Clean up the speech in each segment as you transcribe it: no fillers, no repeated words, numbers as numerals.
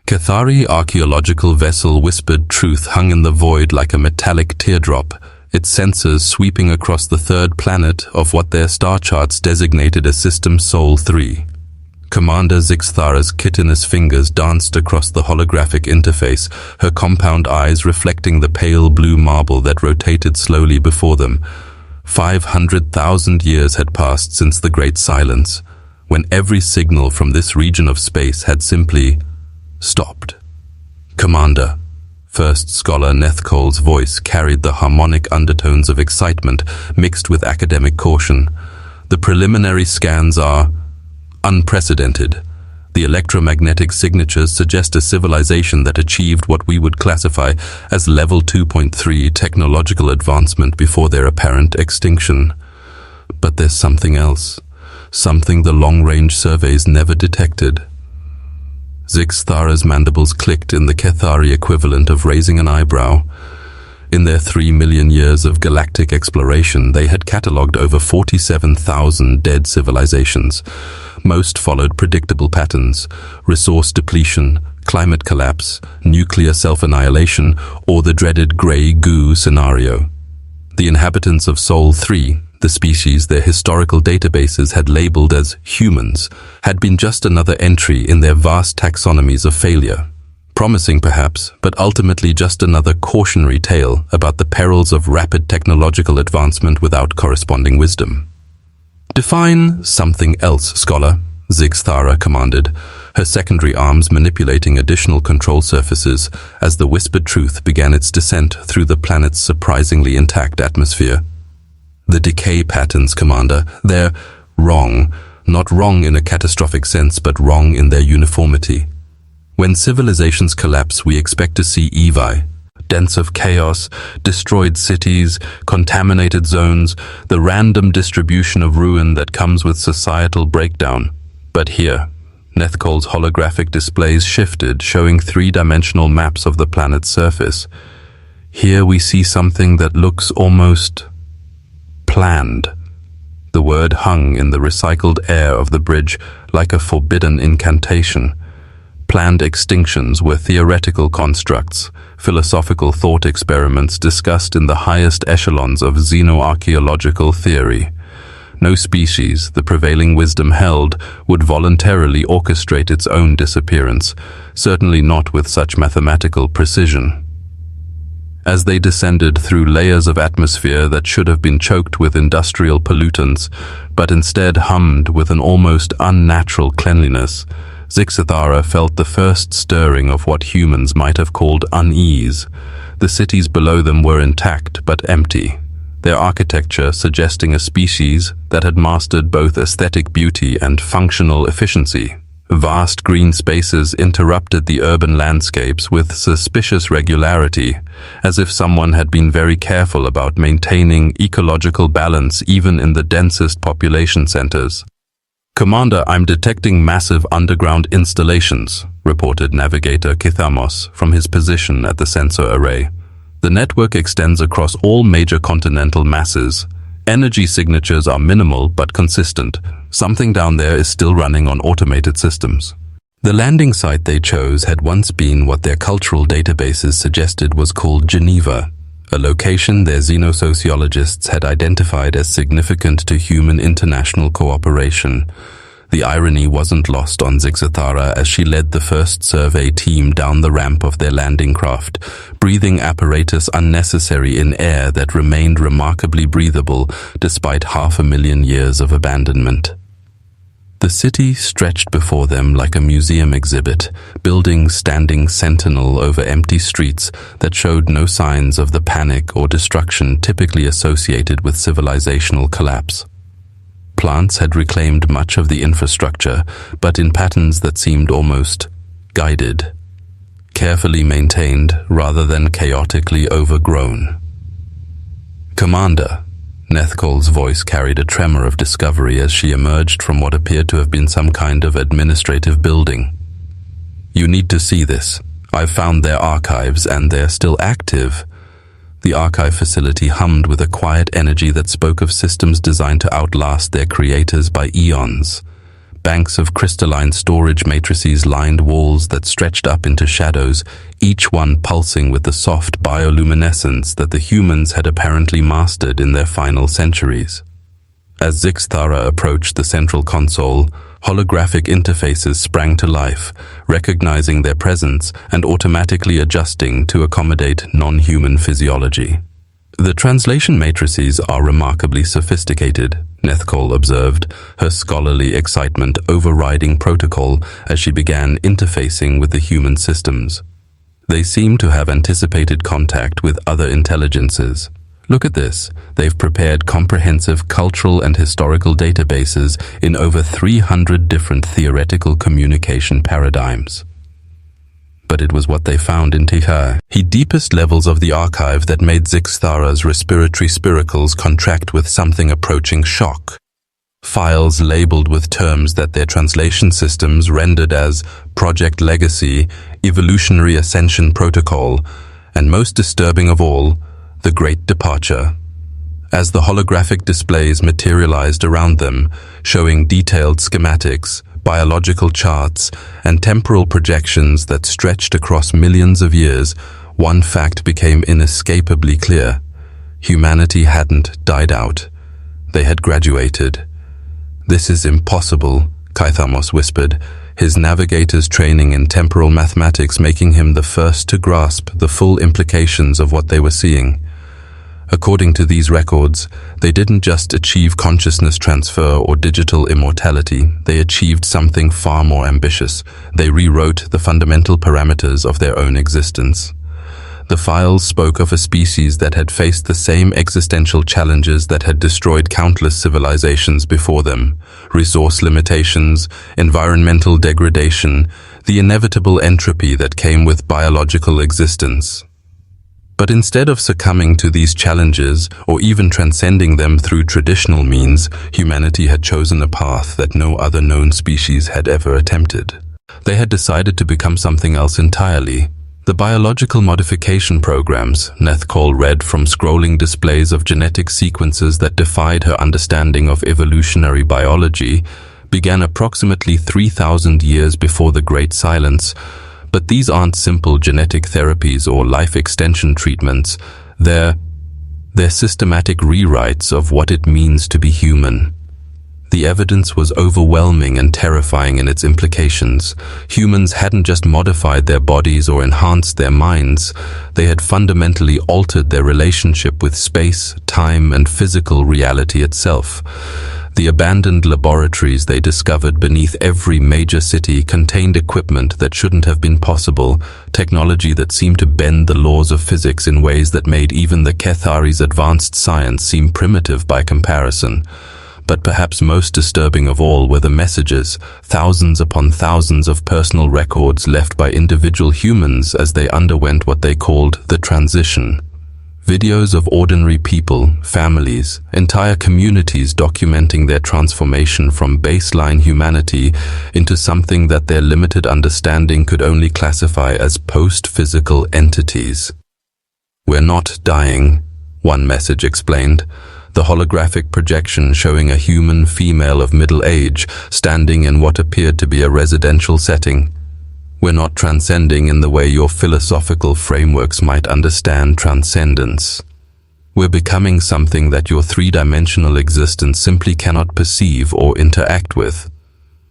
Cathari archaeological vessel whispered truth hung in the void like a metallic teardrop, its sensors sweeping across the third planet of what their star charts designated as System Sol 3. Commander Zixthara's chitinous fingers danced across the holographic interface, her compound eyes reflecting the pale blue marble that rotated slowly before them. 500,000 years had passed since the Great Silence, when every signal from this region of space had simply stopped. Commander, First Scholar Nethcole's voice carried the harmonic undertones of excitement mixed with academic caution. The preliminary scans are unprecedented. The electromagnetic signatures suggest a civilization that achieved what we would classify as Level 2.3 technological advancement before their apparent extinction. But there's something else, something the long-range surveys never detected. Zixthara's mandibles clicked in the Cathari equivalent of raising an eyebrow. In their 3 million years of galactic exploration, they had catalogued over 47,000 dead civilizations. Most followed predictable patterns: resource depletion, climate collapse, nuclear self-annihilation, or the dreaded grey goo scenario. The inhabitants of Sol 3, the species their historical databases had labeled as humans, had been just another entry in their vast taxonomies of failure. Promising perhaps, but ultimately just another cautionary tale about the perils of rapid technological advancement without corresponding wisdom. "Define something else, Scholar," Zixthara commanded, her secondary arms manipulating additional control surfaces as the whispered truth began its descent through the planet's surprisingly intact atmosphere. "The decay patterns, Commander, they're wrong. Not wrong in a catastrophic sense, but wrong in their uniformity. When civilizations collapse, we expect to see EVI, dense of chaos, destroyed cities, contaminated zones, the random distribution of ruin that comes with societal breakdown. But here, Nethcole's holographic displays shifted, showing three-dimensional maps of the planet's surface. Here we see something that looks almost planned. The word hung in the recycled air of the bridge like a forbidden incantation. Planned extinctions were theoretical constructs, philosophical thought experiments discussed in the highest echelons of xenoarchaeological theory. No species, the prevailing wisdom held, would voluntarily orchestrate its own disappearance, certainly not with such mathematical precision. As they descended through layers of atmosphere that should have been choked with industrial pollutants, but instead hummed with an almost unnatural cleanliness, Zixthara felt the first stirring of what humans might have called unease. The cities below them were intact but empty, their architecture suggesting a species that had mastered both aesthetic beauty and functional efficiency. Vast green spaces interrupted the urban landscapes with suspicious regularity, as if someone had been very careful about maintaining ecological balance even in the densest population centers. "Commander, I'm detecting massive underground installations," reported Navigator Kithamos from his position at the sensor array. "The network extends across all major continental masses. Energy signatures are minimal but consistent. Something down there is still running on automated systems." The landing site they chose had once been what their cultural databases suggested was called Geneva, a location their xenosociologists had identified as significant to human international cooperation. The irony wasn't lost on Zixthara as she led the first survey team down the ramp of their landing craft, breathing apparatus unnecessary in air that remained remarkably breathable despite 500,000 years of abandonment. The city stretched before them like a museum exhibit, buildings standing sentinel over empty streets that showed no signs of the panic or destruction typically associated with civilizational collapse. Plants had reclaimed much of the infrastructure, but in patterns that seemed almost guided, carefully maintained rather than chaotically overgrown. "Commander," Nethcole's voice carried a tremor of discovery as she emerged from what appeared to have been some kind of administrative building. "You need to see this. I've found their archives and they're still active." The archive facility hummed with a quiet energy that spoke of systems designed to outlast their creators by eons. banks of crystalline storage matrices lined walls that stretched up into shadows, each one pulsing with the soft bioluminescence that the humans had apparently mastered in their final centuries. As Zixthara approached the central console, holographic interfaces sprang to life, recognizing their presence and automatically adjusting to accommodate non-human physiology. The translation matrices are remarkably sophisticated, Nethcol observed, her scholarly excitement overriding protocol as she began interfacing with the human systems. They seem to have anticipated contact with other intelligences. Look at this. They've prepared comprehensive cultural and historical databases in over 300 different theoretical communication paradigms. But it was what they found in the deepest levels of the archive that made Zixthara's respiratory spiracles contract with something approaching shock. Files labeled with terms that their translation systems rendered as Project Legacy, Evolutionary Ascension Protocol, and most disturbing of all, the Great Departure. As the holographic displays materialized around them, showing detailed schematics, biological charts, and temporal projections that stretched across millions of years, one fact became inescapably clear. Humanity hadn't died out. They had graduated. "This is impossible," Kaithamos whispered, his navigator's training in temporal mathematics making him the first to grasp the full implications of what they were seeing. According to these records, they didn't just achieve consciousness transfer or digital immortality, they achieved something far more ambitious. They rewrote the fundamental parameters of their own existence. The files spoke of a species that had faced the same existential challenges that had destroyed countless civilizations before them: resource limitations, environmental degradation, the inevitable entropy that came with biological existence. But instead of succumbing to these challenges or even transcending them through traditional means, humanity had chosen a path that no other known species had ever attempted. They had decided to become something else entirely. The biological modification programs, Nethcol read from scrolling displays of genetic sequences that defied her understanding of evolutionary biology, began approximately 3,000 years before the Great Silence. But these aren't simple genetic therapies or life extension treatments. They're systematic rewrites of what it means to be human. The evidence was overwhelming and terrifying in its implications. Humans hadn't just modified their bodies or enhanced their minds. They had fundamentally altered their relationship with space, time, and physical reality itself. The abandoned laboratories they discovered beneath every major city contained equipment that shouldn't have been possible, technology that seemed to bend the laws of physics in ways that made even the Kethari's advanced science seem primitive by comparison. But perhaps most disturbing of all were the messages, thousands upon thousands of personal records left by individual humans as they underwent what they called the transition. Videos of ordinary people, families, entire communities documenting their transformation from baseline humanity into something that their limited understanding could only classify as post-physical entities. "We're not dying," one message explained, the holographic projection showing a human female of middle age standing in what appeared to be a residential setting. "We're not transcending in the way your philosophical frameworks might understand transcendence. We're becoming something that your three-dimensional existence simply cannot perceive or interact with.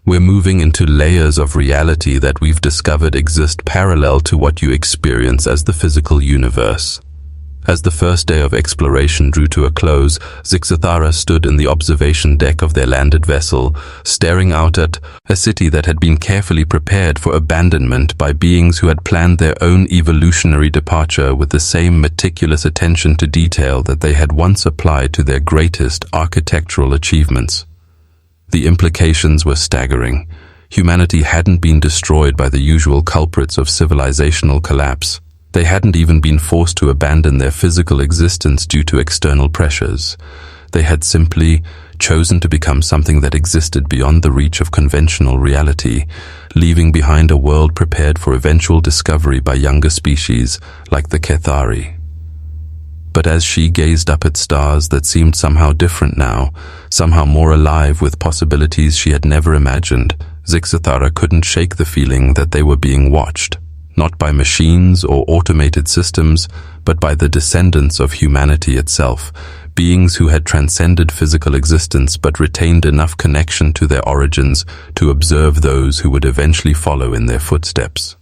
We're moving into layers of reality that we've discovered exist parallel to what you experience as the physical universe." As the first day of exploration drew to a close, Zixthara stood in the observation deck of their landed vessel, staring out at a city that had been carefully prepared for abandonment by beings who had planned their own evolutionary departure with the same meticulous attention to detail that they had once applied to their greatest architectural achievements. The implications were staggering. Humanity hadn't been destroyed by the usual culprits of civilizational collapse. They hadn't even been forced to abandon their physical existence due to external pressures. They had simply chosen to become something that existed beyond the reach of conventional reality, leaving behind a world prepared for eventual discovery by younger species like the Kethari. But as she gazed up at stars that seemed somehow different now, somehow more alive with possibilities she had never imagined, Zixathara couldn't shake the feeling that they were being watched, not by machines or automated systems, but by the descendants of humanity itself, beings who had transcended physical existence but retained enough connection to their origins to observe those who would eventually follow in their footsteps.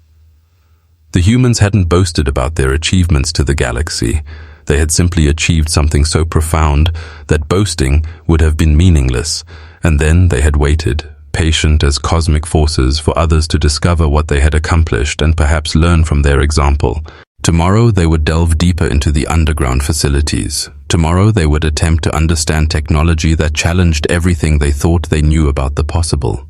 The humans hadn't boasted about their achievements to the galaxy. They had simply achieved something so profound that boasting would have been meaningless, and then they had waited, patient as cosmic forces, for others to discover what they had accomplished and perhaps learn from their example. Tomorrow they would delve deeper into the underground facilities. Tomorrow they would attempt to understand technology that challenged everything they thought they knew about the possible.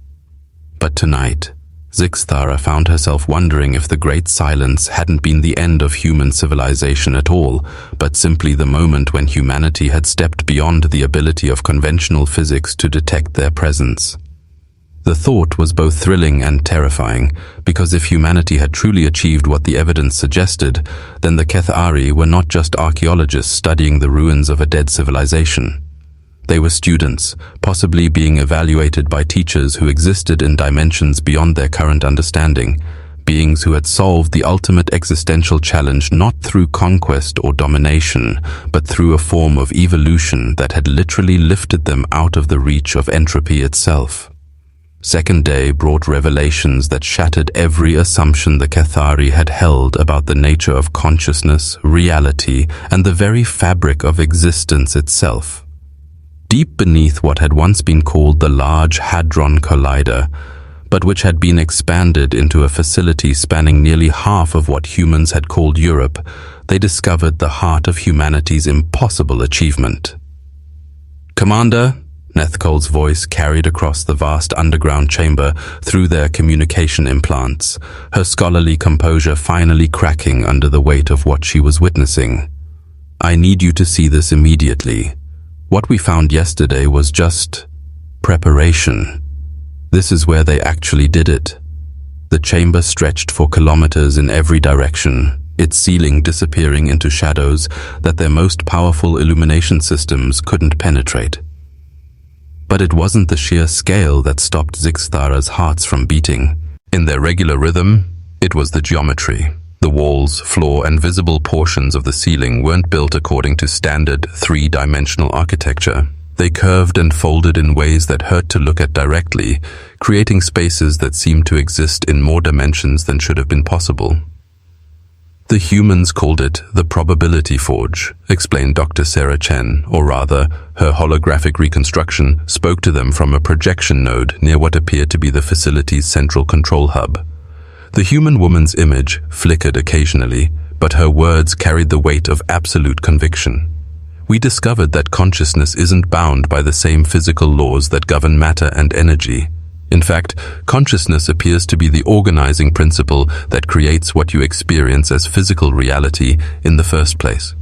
But tonight, Zixathara found herself wondering if the Great Silence hadn't been the end of human civilization at all, but simply the moment when humanity had stepped beyond the ability of conventional physics to detect their presence. The thought was both thrilling and terrifying, because if humanity had truly achieved what the evidence suggested, then the Kethari were not just archaeologists studying the ruins of a dead civilization. They were students, possibly being evaluated by teachers who existed in dimensions beyond their current understanding, beings who had solved the ultimate existential challenge not through conquest or domination, but through a form of evolution that had literally lifted them out of the reach of entropy itself. Second day brought revelations that shattered every assumption the Kethari had held about the nature of consciousness, reality, and the very fabric of existence itself. Deep beneath what had once been called the Large Hadron Collider, but which had been expanded into a facility spanning nearly half of what humans had called Europe, they discovered the heart of humanity's impossible achievement. "Commander," Nethcold's voice carried across the vast underground chamber through their communication implants, her scholarly composure finally cracking under the weight of what she was witnessing. "I need you to see this immediately. What we found yesterday was just preparation. This is where they actually did it." The chamber stretched for kilometers in every direction, its ceiling disappearing into shadows that their most powerful illumination systems couldn't penetrate. But it wasn't the sheer scale that stopped Zixathara's hearts from beating. In their regular rhythm, it was the geometry. The walls, floor, and visible portions of the ceiling weren't built according to standard three-dimensional architecture. They curved and folded in ways that hurt to look at directly, creating spaces that seemed to exist in more dimensions than should have been possible. "The humans called it the probability forge," explained Dr. Sarah Chen, or rather, her holographic reconstruction spoke to them from a projection node near what appeared to be the facility's central control hub. The human woman's image flickered occasionally, but her words carried the weight of absolute conviction. "We discovered that consciousness isn't bound by the same physical laws that govern matter and energy. In fact, consciousness appears to be the organizing principle that creates what you experience as physical reality in the first place."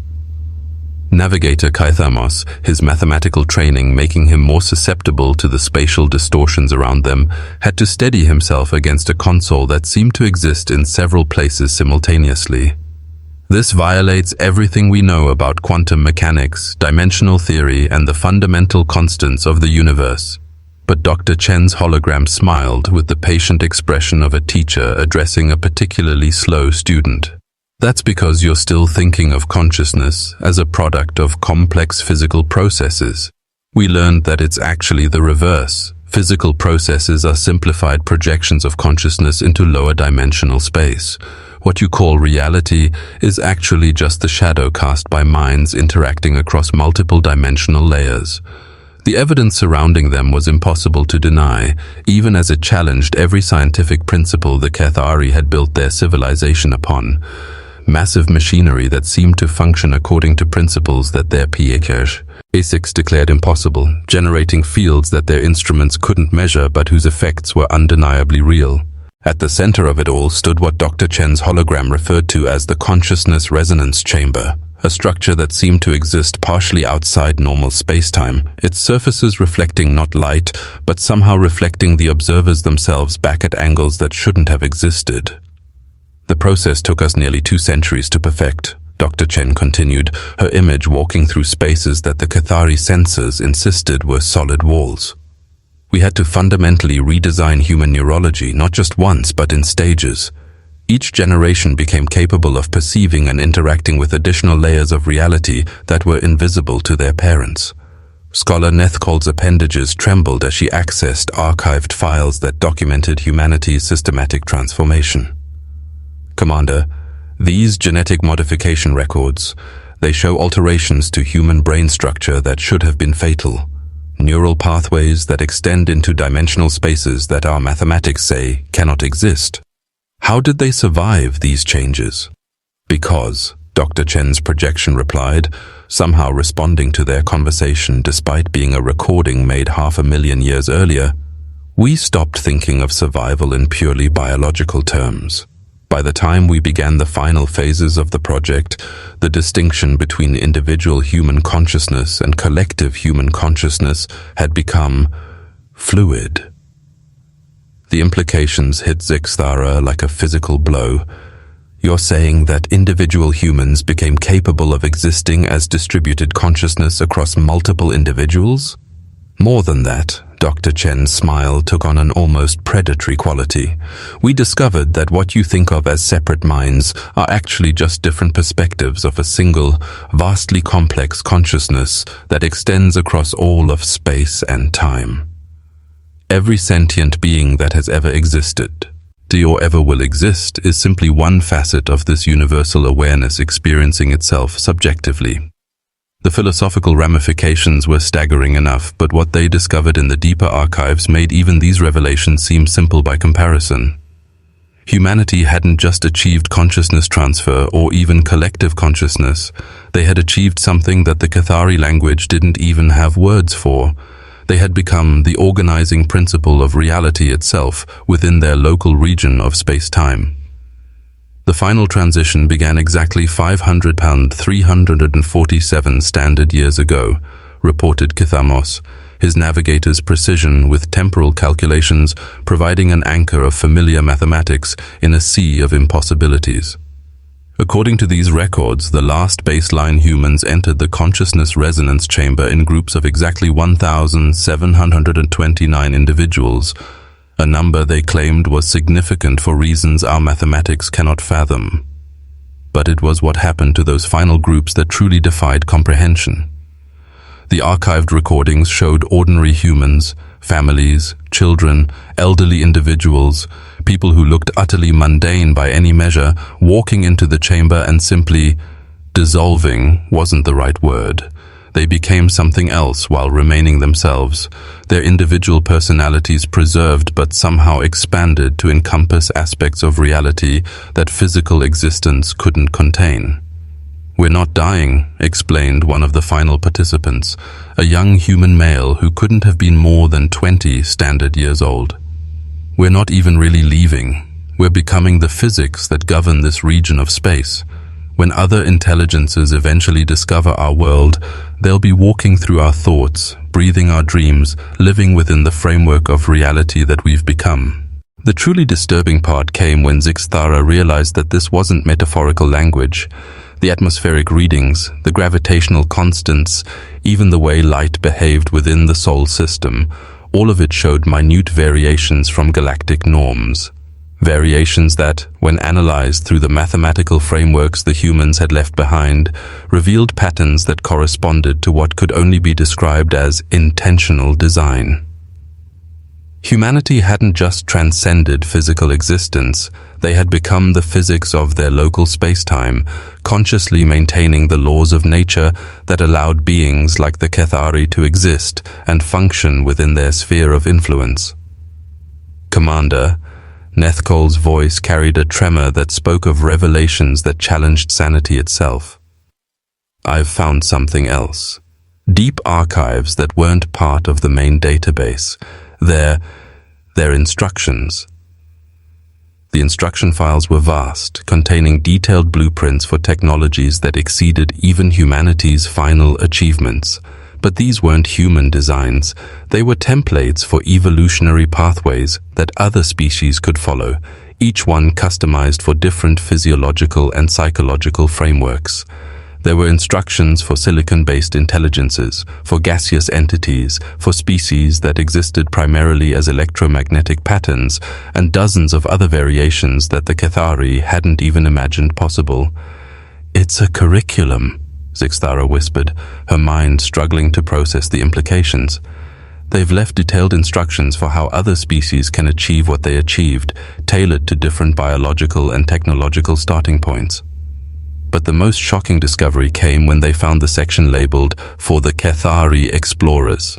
Navigator Kaithamos, his mathematical training making him more susceptible to the spatial distortions around them, had to steady himself against a console that seemed to exist in several places simultaneously. "This violates everything we know about quantum mechanics, dimensional theory, and the fundamental constants of the universe." But Dr. Chen's hologram smiled with the patient expression of a teacher addressing a particularly slow student. "That's because you're still thinking of consciousness as a product of complex physical processes. We learned that it's actually the reverse. Physical processes are simplified projections of consciousness into lower dimensional space. What you call reality is actually just the shadow cast by minds interacting across multiple dimensional layers." The evidence surrounding them was impossible to deny, even as it challenged every scientific principle the Kethari had built their civilization upon. Massive machinery that seemed to function according to principles that their ASICs declared impossible, generating fields that their instruments couldn't measure but whose effects were undeniably real. At the center of it all stood what Dr. Chen's hologram referred to as the consciousness resonance chamber, a structure that seemed to exist partially outside normal space-time, its surfaces reflecting not light, but somehow reflecting the observers themselves back at angles that shouldn't have existed. "The process took us nearly 2 centuries to perfect," Dr. Chen continued, her image walking through spaces that the Cathari sensors insisted were solid walls. We had to fundamentally redesign human neurology, not just once, but in stages. Each generation became capable of perceiving and interacting with additional layers of reality that were invisible to their parents. Scholar Nethkold's appendages trembled as she accessed archived files that documented humanity's systematic transformation. Commander, these genetic modification records, they show alterations to human brain structure that should have been fatal. Neural pathways that extend into dimensional spaces that our mathematics say cannot exist. How did they survive these changes? Because, Dr. Chen's projection replied, somehow responding to their conversation despite being a recording made 500,000 years earlier, we stopped thinking of survival in purely biological terms. By the time we began the final phases of the project, the distinction between individual human consciousness and collective human consciousness had become fluid. The implications hit Zixthara like a physical blow. You're saying that individual humans became capable of existing as distributed consciousness across multiple individuals? More than that, Dr. Chen's smile took on an almost predatory quality. We discovered that what you think of as separate minds are actually just different perspectives of a single, vastly complex consciousness that extends across all of space and time. Every sentient being that has ever existed, or ever will exist, is simply one facet of this universal awareness experiencing itself subjectively. The philosophical ramifications were staggering enough, but what they discovered in the deeper archives made even these revelations seem simple by comparison. Humanity hadn't just achieved consciousness transfer or even collective consciousness, they had achieved something that the Cathari language didn't even have words for. They had become the organizing principle of reality itself within their local region of space-time. The final transition began exactly 347 standard years ago, reported Kithamos, his navigator's precision with temporal calculations providing an anchor of familiar mathematics in a sea of impossibilities. According to these records, the last baseline humans entered the consciousness resonance chamber in groups of exactly 1,729 individuals, a number they claimed was significant for reasons our mathematics cannot fathom. But it was what happened to those final groups that truly defied comprehension. The archived recordings showed ordinary humans, families, children, elderly individuals, people who looked utterly mundane by any measure, walking into the chamber and simply dissolving wasn't the right word. They became something else while remaining themselves, their individual personalities preserved but somehow expanded to encompass aspects of reality that physical existence couldn't contain. "We're not dying," explained one of the final participants, a young human male who couldn't have been more than 20 standard years old. "We're not even really leaving. We're becoming the physics that govern this region of space. When other intelligences eventually discover our world, they'll be walking through our thoughts, breathing our dreams, living within the framework of reality that we've become." The truly disturbing part came when Zixthara realized that this wasn't metaphorical language. The atmospheric readings, the gravitational constants, even the way light behaved within the Sol system, all of it showed minute variations from galactic norms. Variations that, when analyzed through the mathematical frameworks the humans had left behind, revealed patterns that corresponded to what could only be described as intentional design. Humanity hadn't just transcended physical existence, they had become the physics of their local space-time, consciously maintaining the laws of nature that allowed beings like the Cathari to exist and function within their sphere of influence. "Commander," Nethkold's voice carried a tremor that spoke of revelations that challenged sanity itself. "I've found something else. Deep archives that weren't part of the main database. Their instructions." The instruction files were vast, containing detailed blueprints for technologies that exceeded even humanity's final achievements. But these weren't human designs. They were templates for evolutionary pathways that other species could follow, each one customized for different physiological and psychological frameworks. There were instructions for silicon-based intelligences, for gaseous entities, for species that existed primarily as electromagnetic patterns, and dozens of other variations that the Cathari hadn't even imagined possible. "It's a curriculum," Zixthara whispered, her mind struggling to process the implications. "They've left detailed instructions for how other species can achieve what they achieved, tailored to different biological and technological starting points." But the most shocking discovery came when they found the section labeled "For the Cathari Explorers."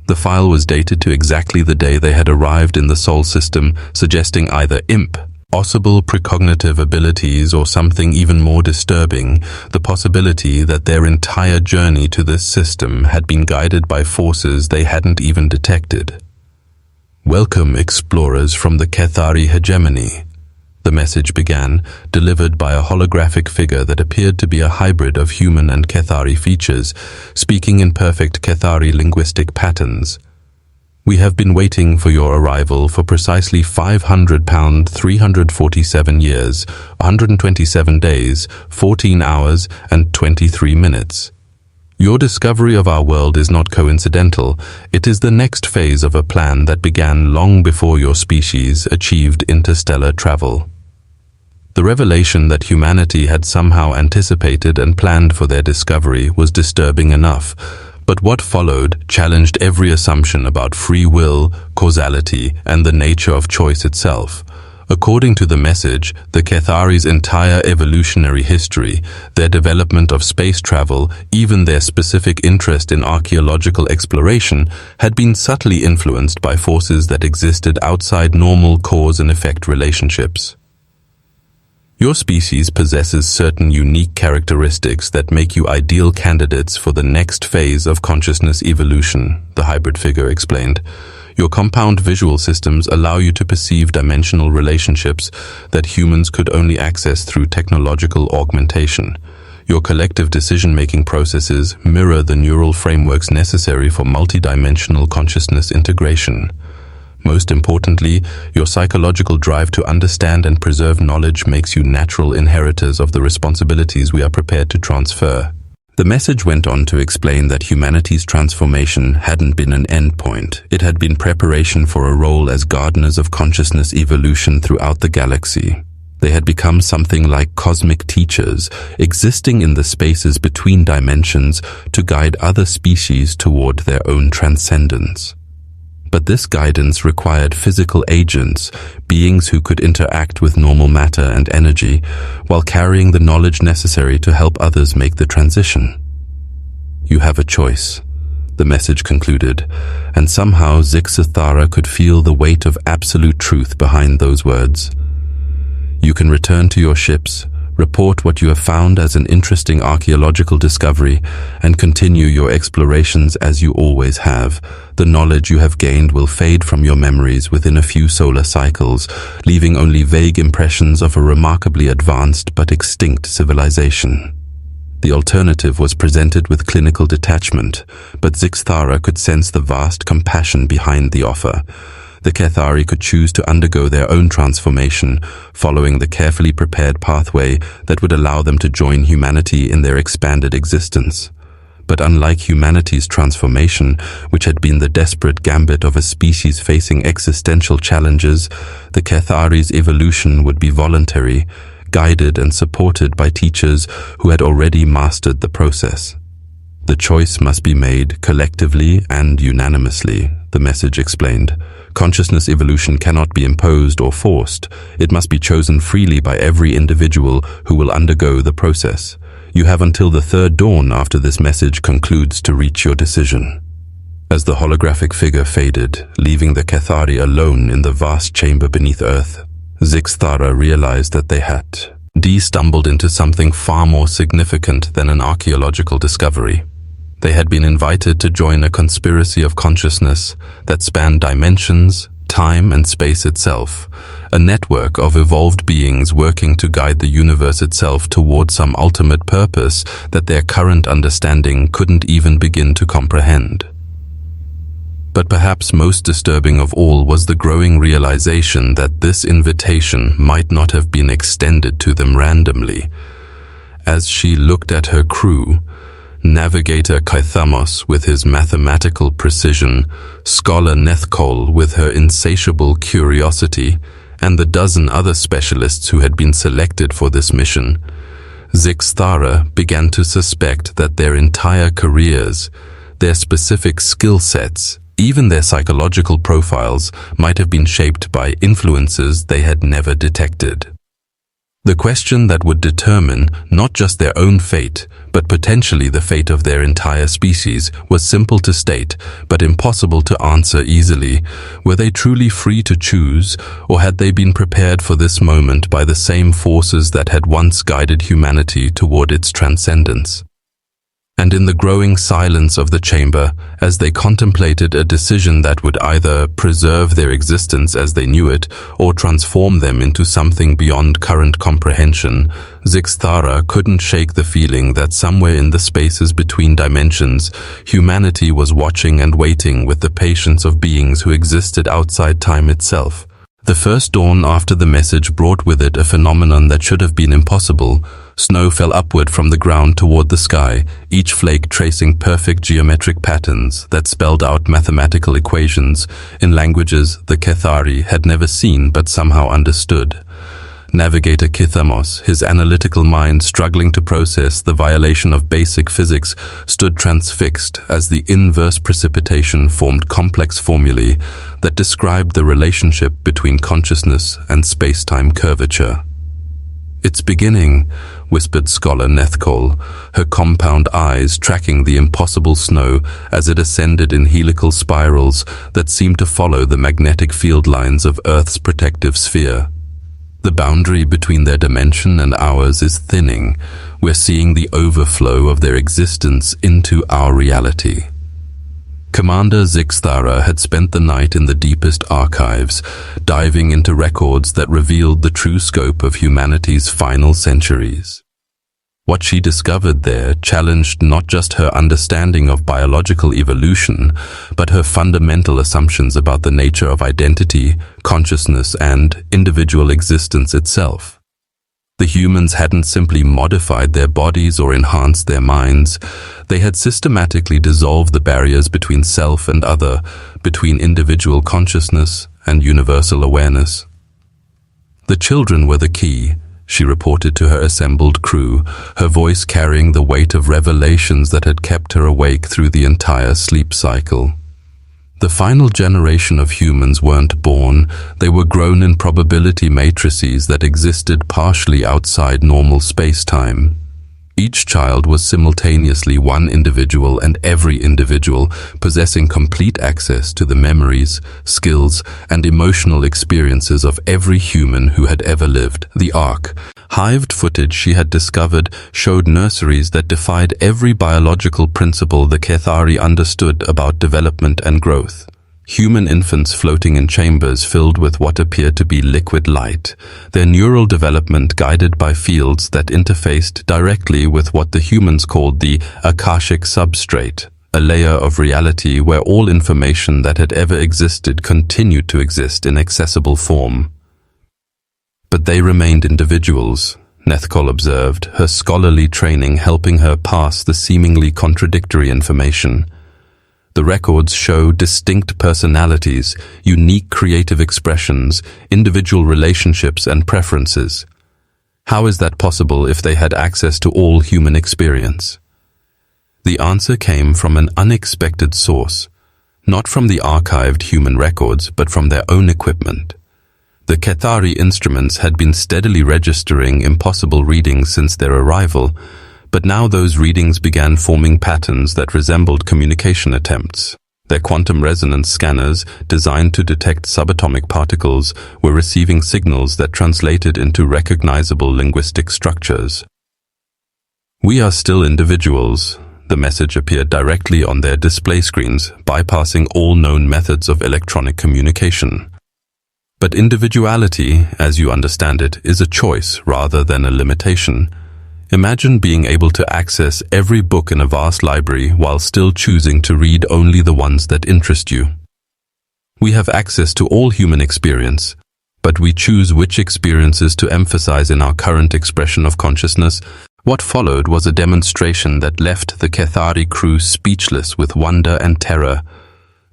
The file was dated to exactly the day they had arrived in the Sol system, suggesting either imp, possible precognitive abilities, or something even more disturbing, the possibility that their entire journey to this system had been guided by forces they hadn't even detected. "Welcome, explorers from the Cathari hegemony," the message began, delivered by a holographic figure that appeared to be a hybrid of human and Cathari features, speaking in perfect Cathari linguistic patterns. "We have been waiting for your arrival for precisely 500 pound 347 years, 127 days, 14 hours, and 23 minutes. Your discovery of our world is not coincidental. It is the next phase of a plan that began long before your species achieved interstellar travel." The revelation that humanity had somehow anticipated and planned for their discovery was disturbing enough, but what followed challenged every assumption about free will, causality, and the nature of choice itself. According to the message, the Cathari's entire evolutionary history, their development of space travel, even their specific interest in archaeological exploration, had been subtly influenced by forces that existed outside normal cause and effect relationships. "Your species possesses certain unique characteristics that make you ideal candidates for the next phase of consciousness evolution," the hybrid figure explained. "Your compound visual systems allow you to perceive dimensional relationships that humans could only access through technological augmentation. Your collective decision-making processes mirror the neural frameworks necessary for multidimensional consciousness integration. Most importantly, your psychological drive to understand and preserve knowledge makes you natural inheritors of the responsibilities we are prepared to transfer." The message went on to explain that humanity's transformation hadn't been an endpoint. It had been preparation for a role as gardeners of consciousness evolution throughout the galaxy. They had become something like cosmic teachers, existing in the spaces between dimensions to guide other species toward their own transcendence. But this guidance required physical agents, beings who could interact with normal matter and energy, while carrying the knowledge necessary to help others make the transition. "You have a choice," the message concluded, and somehow Zixthara could feel the weight of absolute truth behind those words. "You can return to your ships, report what you have found as an interesting archaeological discovery, and continue your explorations as you always have. The knowledge you have gained will fade from your memories within a few solar cycles, leaving only vague impressions of a remarkably advanced but extinct civilization." The alternative was presented with clinical detachment, but Zixthara could sense the vast compassion behind the offer. The Cathari could choose to undergo their own transformation, following the carefully prepared pathway that would allow them to join humanity in their expanded existence. But unlike humanity's transformation, which had been the desperate gambit of a species facing existential challenges, the Cathari's evolution would be voluntary, guided and supported by teachers who had already mastered the process. "The choice must be made collectively and unanimously," the message explained. "Consciousness evolution cannot be imposed or forced. It must be chosen freely by every individual who will undergo the process. You have until the third dawn after this message concludes to reach your decision." As the holographic figure faded, leaving the Cathari alone in the vast chamber beneath Earth, Zixthara realized that they had stumbled into something far more significant than an archaeological discovery. They had been invited to join a conspiracy of consciousness that spanned dimensions, time and space itself, a network of evolved beings working to guide the universe itself toward some ultimate purpose that their current understanding couldn't even begin to comprehend. But perhaps most disturbing of all was the growing realization that this invitation might not have been extended to them randomly. As she looked at her crew, Navigator Kythamos with his mathematical precision, Scholar Nethkol with her insatiable curiosity, and the dozen other specialists who had been selected for this mission, Zixthara began to suspect that their entire careers, their specific skill sets, even their psychological profiles might have been shaped by influences they had never detected. The question that would determine not just their own fate, but potentially the fate of their entire species was simple to state, but impossible to answer easily. Were they truly free to choose, or had they been prepared for this moment by the same forces that had once guided humanity toward its transcendence? And in the growing silence of the chamber, as they contemplated a decision that would either preserve their existence as they knew it, or transform them into something beyond current comprehension, Zixthara couldn't shake the feeling that somewhere in the spaces between dimensions, humanity was watching and waiting with the patience of beings who existed outside time itself. The first dawn after the message brought with it a phenomenon that should have been impossible. Snow fell upward from the ground toward the sky, each flake tracing perfect geometric patterns that spelled out mathematical equations in languages the Kethari had never seen but somehow understood. Navigator Kythamos, his analytical mind struggling to process the violation of basic physics, stood transfixed as the inverse precipitation formed complex formulae that described the relationship between consciousness and space-time curvature. "It's beginning," whispered Scholar Nethkol, her compound eyes tracking the impossible snow as it ascended in helical spirals that seemed to follow the magnetic field lines of Earth's protective sphere. "The boundary between their dimension and ours is thinning. We're seeing the overflow of their existence into our reality." Commander Zixthara had spent the night in the deepest archives, diving into records that revealed the true scope of humanity's final centuries. What she discovered there challenged not just her understanding of biological evolution, but her fundamental assumptions about the nature of identity, consciousness, and individual existence itself. The humans hadn't simply modified their bodies or enhanced their minds. They had systematically dissolved the barriers between self and other, between individual consciousness and universal awareness. The children were the key, she reported to her assembled crew, her voice carrying the weight of revelations that had kept her awake through the entire sleep cycle. The final generation of humans weren't born, they were grown in probability matrices that existed partially outside normal space-time. Each child was simultaneously one individual, and every individual possessing complete access to the memories, skills, and emotional experiences of every human who had ever lived. The ARC, hived footage she had discovered, showed nurseries that defied every biological principle the Kethari understood about development and growth. Human infants floating in chambers filled with what appeared to be liquid light, their neural development guided by fields that interfaced directly with what the humans called the Akashic substrate, a layer of reality where all information that had ever existed continued to exist in accessible form. But they remained individuals, Nethkol observed, her scholarly training helping her pass the seemingly contradictory information. The records show distinct personalities, unique creative expressions, individual relationships and preferences. How is that possible if they had access to all human experience? The answer came from an unexpected source, not from the archived human records, but from their own equipment. The Kethari instruments had been steadily registering impossible readings since their arrival, but now those readings began forming patterns that resembled communication attempts. Their quantum resonance scanners, designed to detect subatomic particles, were receiving signals that translated into recognizable linguistic structures. "We are still individuals." The message appeared directly on their display screens, bypassing all known methods of electronic communication. But individuality, as you understand it, is a choice rather than a limitation. Imagine being able to access every book in a vast library while still choosing to read only the ones that interest you. We have access to all human experience, but we choose which experiences to emphasize in our current expression of consciousness. What followed was a demonstration that left the Kethari crew speechless with wonder and terror.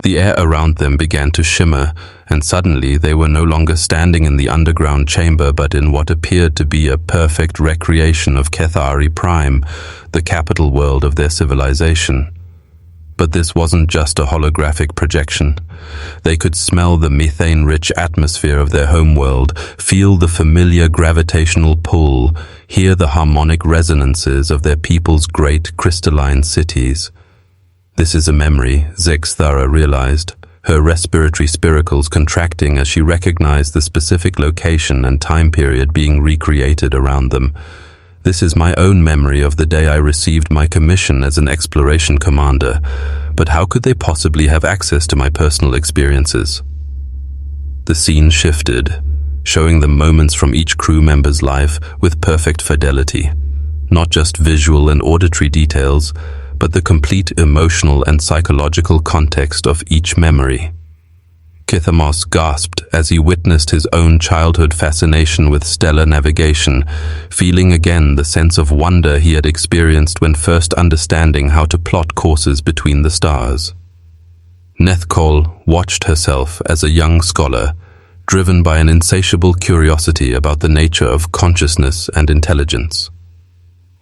The air around them began to shimmer, and suddenly they were no longer standing in the underground chamber but in what appeared to be a perfect recreation of Kethari Prime, the capital world of their civilization. But this wasn't just a holographic projection. They could smell the methane-rich atmosphere of their homeworld, feel the familiar gravitational pull, hear the harmonic resonances of their people's great crystalline cities. This is a memory, Zixthara realized, her respiratory spiracles contracting as she recognized the specific location and time period being recreated around them. This is my own memory of the day I received my commission as an exploration commander, but how could they possibly have access to my personal experiences? The scene shifted, showing them moments from each crew member's life with perfect fidelity. Not just visual and auditory details, but the complete emotional and psychological context of each memory. Kithamos gasped as he witnessed his own childhood fascination with stellar navigation, feeling again the sense of wonder he had experienced when first understanding how to plot courses between the stars. Nethkol watched herself as a young scholar, driven by an insatiable curiosity about the nature of consciousness and intelligence.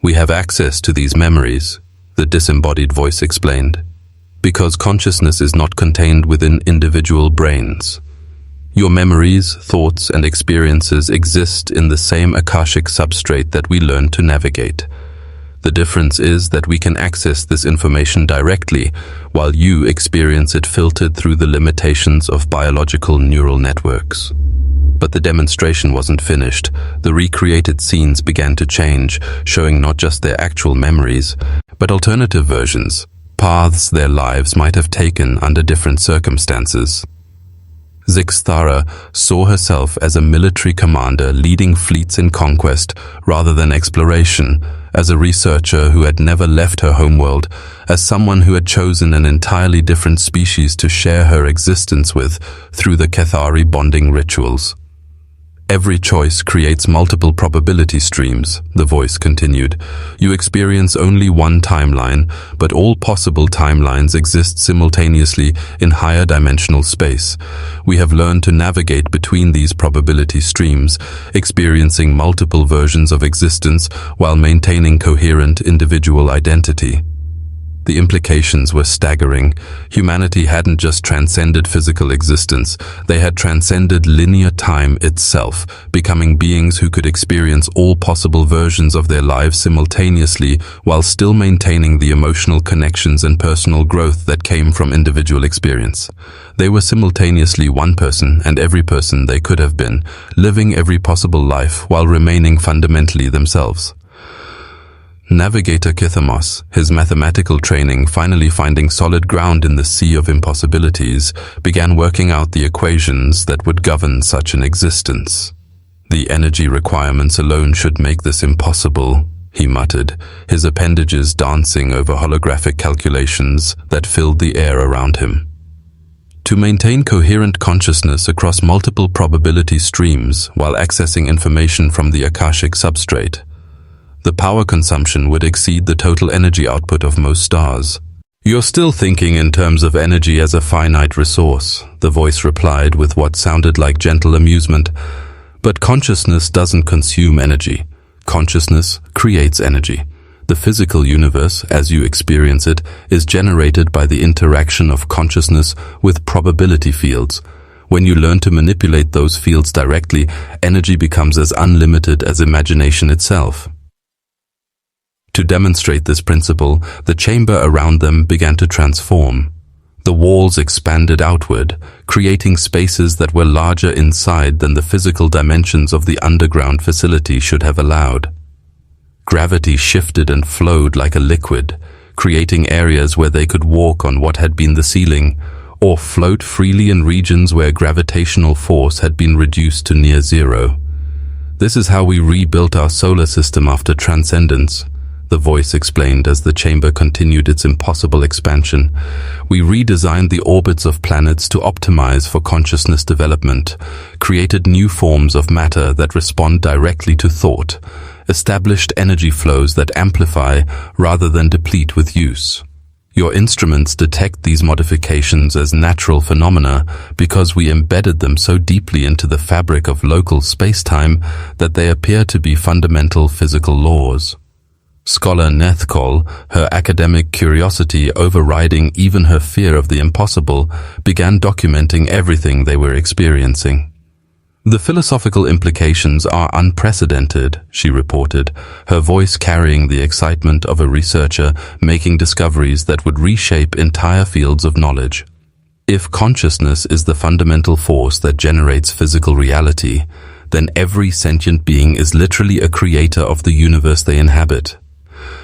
"We have access to these memories," the disembodied voice explained, "because consciousness is not contained within individual brains. Your memories, thoughts, and experiences exist in the same Akashic substrate that we learn to navigate. The difference is that we can access this information directly, while you experience it filtered through the limitations of biological neural networks." But the demonstration wasn't finished. The recreated scenes began to change, showing not just their actual memories, but alternative versions, paths their lives might have taken under different circumstances. Zixthara saw herself as a military commander leading fleets in conquest rather than exploration, as a researcher who had never left her homeworld, as someone who had chosen an entirely different species to share her existence with through the Kethari bonding rituals. "Every choice creates multiple probability streams," the voice continued. "You experience only one timeline, but all possible timelines exist simultaneously in higher dimensional space. We have learned to navigate between these probability streams, experiencing multiple versions of existence while maintaining coherent individual identity." The implications were staggering. Humanity hadn't just transcended physical existence, they had transcended linear time itself, becoming beings who could experience all possible versions of their lives simultaneously while still maintaining the emotional connections and personal growth that came from individual experience. They were simultaneously one person and every person they could have been, living every possible life while remaining fundamentally themselves. Navigator Kithamos, his mathematical training finally finding solid ground in the sea of impossibilities, began working out the equations that would govern such an existence. "The energy requirements alone should make this impossible," he muttered, his appendages dancing over holographic calculations that filled the air around him. To maintain coherent consciousness across multiple probability streams while accessing information from the Akashic substrate, the power consumption would exceed the total energy output of most stars. "You're still thinking in terms of energy as a finite resource," the voice replied with what sounded like gentle amusement. "But consciousness doesn't consume energy. Consciousness creates energy. The physical universe, as you experience it, is generated by the interaction of consciousness with probability fields. When you learn to manipulate those fields directly, energy becomes as unlimited as imagination itself." To demonstrate this principle, the chamber around them began to transform. The walls expanded outward, creating spaces that were larger inside than the physical dimensions of the underground facility should have allowed. Gravity shifted and flowed like a liquid, creating areas where they could walk on what had been the ceiling, or float freely in regions where gravitational force had been reduced to near zero. This is how we rebuilt our solar system after transcendence. the voice explained as the chamber continued its impossible expansion. We redesigned the orbits of planets to optimize for consciousness development, created new forms of matter that respond directly to thought, established energy flows that amplify rather than deplete with use. Your instruments detect these modifications as natural phenomena because we embedded them so deeply into the fabric of local space-time that they appear to be fundamental physical laws. Scholar Nethkol, her academic curiosity overriding even her fear of the impossible, began documenting everything they were experiencing. The philosophical implications are unprecedented, she reported, her voice carrying the excitement of a researcher making discoveries that would reshape entire fields of knowledge. If consciousness is the fundamental force that generates physical reality, then every sentient being is literally a creator of the universe they inhabit.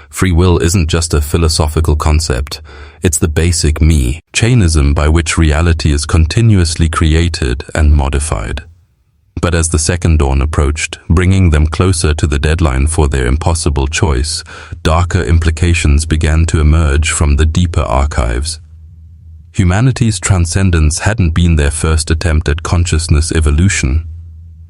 Free will isn't just a philosophical concept, it's the basic me-chainism by which reality is continuously created and modified. But as the second dawn approached, bringing them closer to the deadline for their impossible choice, darker implications began to emerge from the deeper archives. Humanity's transcendence hadn't been their first attempt at consciousness evolution.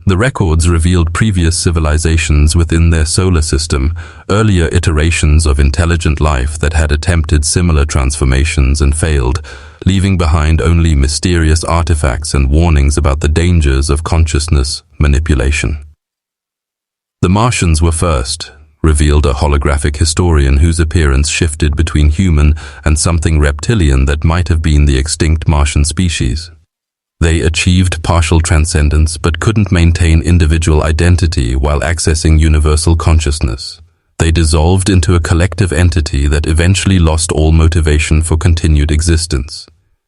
The records revealed previous civilizations within their solar system, earlier iterations of intelligent life that had attempted similar transformations and failed, leaving behind only mysterious artifacts and warnings about the dangers of consciousness manipulation. The Martians were first, revealed a holographic historian whose appearance shifted between human and something reptilian that might have been the extinct Martian species. They achieved partial transcendence but couldn't maintain individual identity while accessing universal consciousness. They dissolved into a collective entity that eventually lost all motivation for continued existence.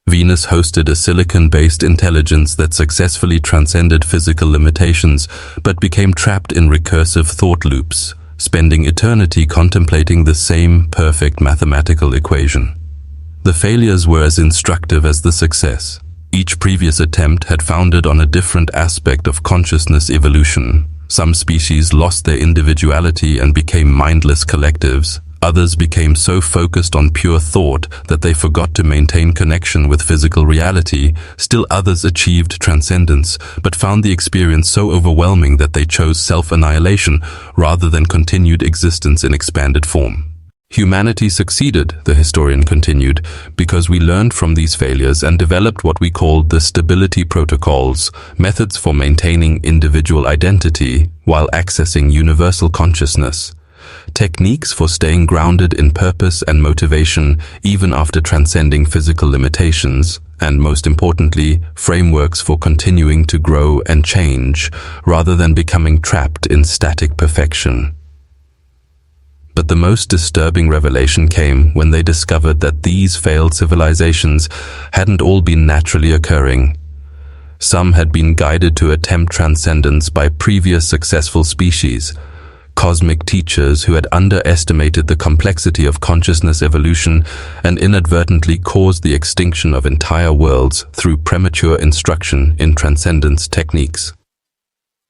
Venus hosted a silicon-based intelligence that successfully transcended physical limitations but became trapped in recursive thought loops, spending eternity contemplating the same perfect mathematical equation. The failures were as instructive as the success. Each previous attempt had founded on a different aspect of consciousness evolution. Some species lost their individuality and became mindless collectives. Others became so focused on pure thought that they forgot to maintain connection with physical reality. Still others achieved transcendence, but found the experience so overwhelming that they chose self-annihilation rather than continued existence in expanded form. Humanity succeeded, the historian continued, because we learned from these failures and developed what we called the stability protocols, methods for maintaining individual identity while accessing universal consciousness. Techniques for staying grounded in purpose and motivation even after transcending physical limitations, and most importantly, frameworks for continuing to grow and change rather than becoming trapped in static perfection. But the most disturbing revelation came when they discovered that these failed civilizations hadn't all been naturally occurring. Some had been guided to attempt transcendence by previous successful species, cosmic teachers who had underestimated the complexity of consciousness evolution and inadvertently caused the extinction of entire worlds through premature instruction in transcendence techniques.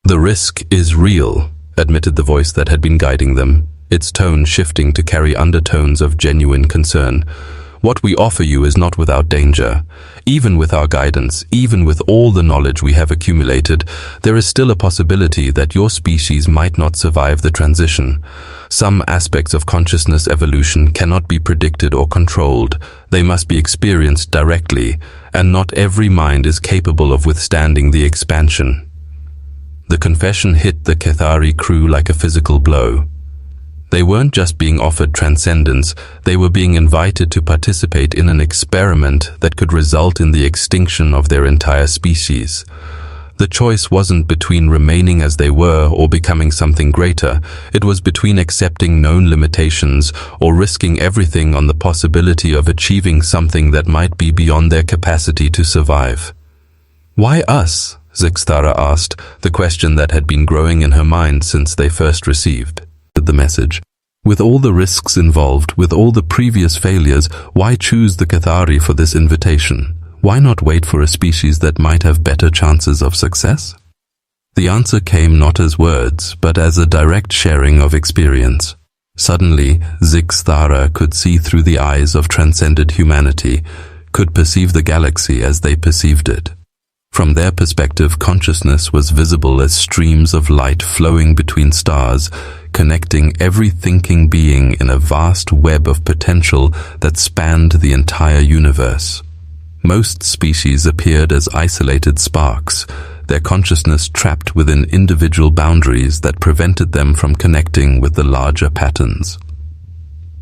"The risk is real," admitted the voice that had been guiding them, its tone shifting to carry undertones of genuine concern. "What we offer you is not without danger. Even with our guidance, even with all the knowledge we have accumulated, there is still a possibility that your species might not survive the transition. Some aspects of consciousness evolution cannot be predicted or controlled. They must be experienced directly, and not every mind is capable of withstanding the expansion." The confession hit the Cathari crew like a physical blow. They weren't just being offered transcendence, they were being invited to participate in an experiment that could result in the extinction of their entire species. The choice wasn't between remaining as they were or becoming something greater. It was between accepting known limitations or risking everything on the possibility of achieving something that might be beyond their capacity to survive. "Why us?" Zixtara asked, the question that had been growing in her mind since they first received the message. "With all the risks involved, with all the previous failures, why choose the Cathari for this invitation? Why not wait for a species that might have better chances of success?" The answer came not as words, but as a direct sharing of experience. Suddenly, Zixthara could see through the eyes of transcended humanity, could perceive the galaxy as they perceived it. From their perspective, consciousness was visible as streams of light flowing between stars, connecting every thinking being in a vast web of potential that spanned the entire universe. Most species appeared as isolated sparks, their consciousness trapped within individual boundaries that prevented them from connecting with the larger patterns.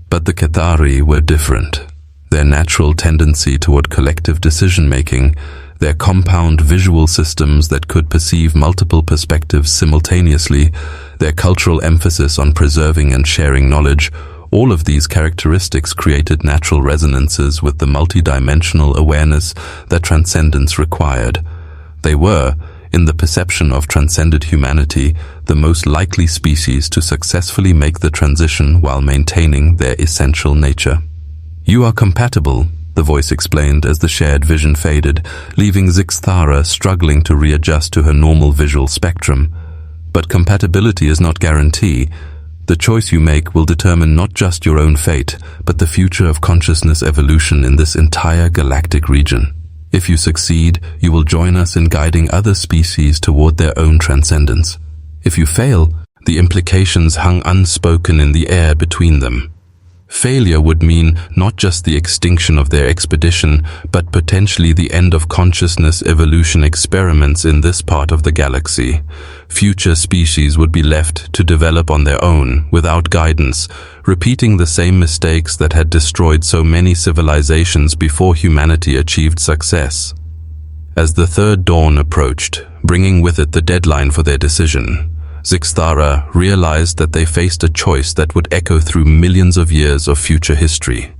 But the Cathari were different. Their natural tendency toward collective decision-making, their compound visual systems that could perceive multiple perspectives simultaneously, their cultural emphasis on preserving and sharing knowledge, all of these characteristics created natural resonances with the multidimensional awareness that transcendence required. They were, in the perception of transcended humanity, the most likely species to successfully make the transition while maintaining their essential nature. "You are compatible," the voice explained as the shared vision faded, leaving Zixthara struggling to readjust to her normal visual spectrum. But compatibility is not guarantee. The choice you make will determine not just your own fate, but the future of consciousness evolution in this entire galactic region. If you succeed, you will join us in guiding other species toward their own transcendence. If you fail, the implications hung unspoken in the air between them. Failure would mean not just the extinction of their expedition, but potentially the end of consciousness evolution experiments in this part of the galaxy. Future species would be left to develop on their own, without guidance, repeating the same mistakes that had destroyed so many civilizations before humanity achieved success. As the third dawn approached, bringing with it the deadline for their decision, Zixthara realized that they faced a choice that would echo through millions of years of future history.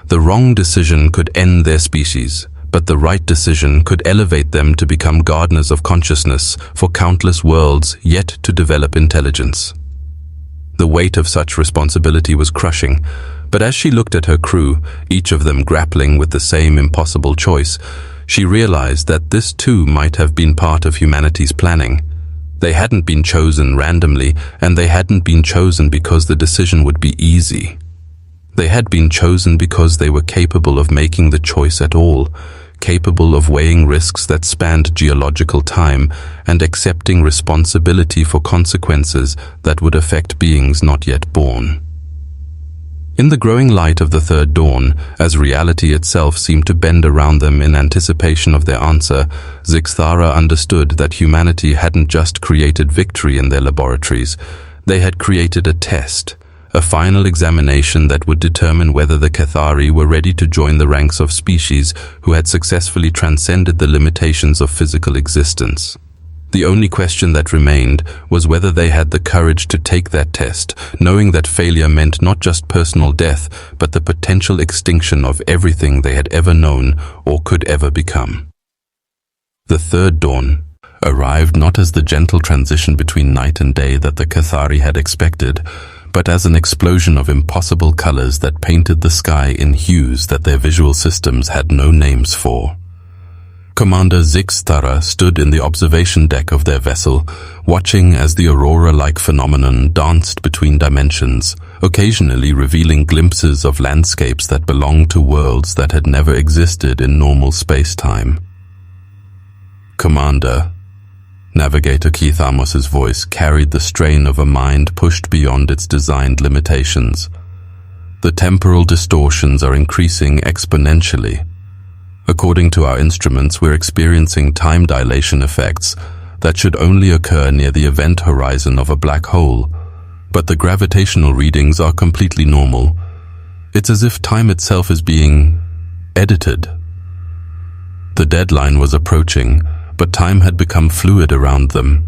The wrong decision could end their species, but the right decision could elevate them to become gardeners of consciousness for countless worlds yet to develop intelligence. The weight of such responsibility was crushing, but as she looked at her crew, each of them grappling with the same impossible choice, she realized that this too might have been part of humanity's planning. They hadn't been chosen randomly, and they hadn't been chosen because the decision would be easy. They had been chosen because they were capable of making the choice at all, capable of weighing risks that spanned geological time and accepting responsibility for consequences that would affect beings not yet born. In the growing light of the third dawn, as reality itself seemed to bend around them in anticipation of their answer, Zixthara understood that humanity hadn't just created victory in their laboratories. They had created a test, a final examination that would determine whether the Cathari were ready to join the ranks of species who had successfully transcended the limitations of physical existence. The only question that remained was whether they had the courage to take that test, knowing that failure meant not just personal death, but the potential extinction of everything they had ever known or could ever become. The third dawn arrived not as the gentle transition between night and day that the Cathari had expected, but as an explosion of impossible colors that painted the sky in hues that their visual systems had no names for. Commander Zixthara stood in the observation deck of their vessel, watching as the aurora-like phenomenon danced between dimensions, occasionally revealing glimpses of landscapes that belonged to worlds that had never existed in normal space-time. "Commander," Navigator Keith Amos's voice carried the strain of a mind pushed beyond its designed limitations. "The temporal distortions are increasing exponentially. According to our instruments, we're experiencing time dilation effects that should only occur near the event horizon of a black hole, but the gravitational readings are completely normal. It's as if time itself is being edited." The deadline was approaching, but time had become fluid around them.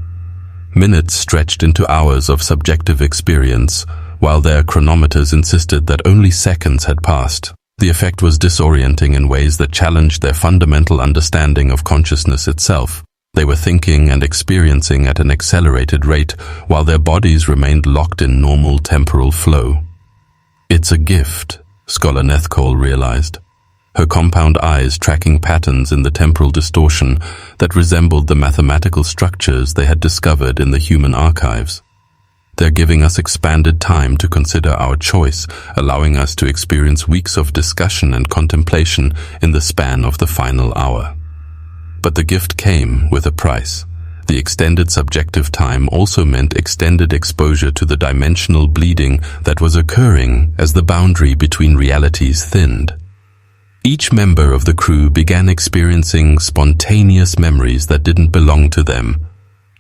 Minutes stretched into hours of subjective experience, while their chronometers insisted that only seconds had passed. The effect was disorienting in ways that challenged their fundamental understanding of consciousness itself. They were thinking and experiencing at an accelerated rate, while their bodies remained locked in normal temporal flow. "It's a gift," Scholar Nethcole realized, her compound eyes tracking patterns in the temporal distortion that resembled the mathematical structures they had discovered in the human archives. They're giving us expanded time to consider our choice, allowing us to experience weeks of discussion and contemplation in the span of the final hour. But the gift came with a price. The extended subjective time also meant extended exposure to the dimensional bleeding that was occurring as the boundary between realities thinned. Each member of the crew began experiencing spontaneous memories that didn't belong to them.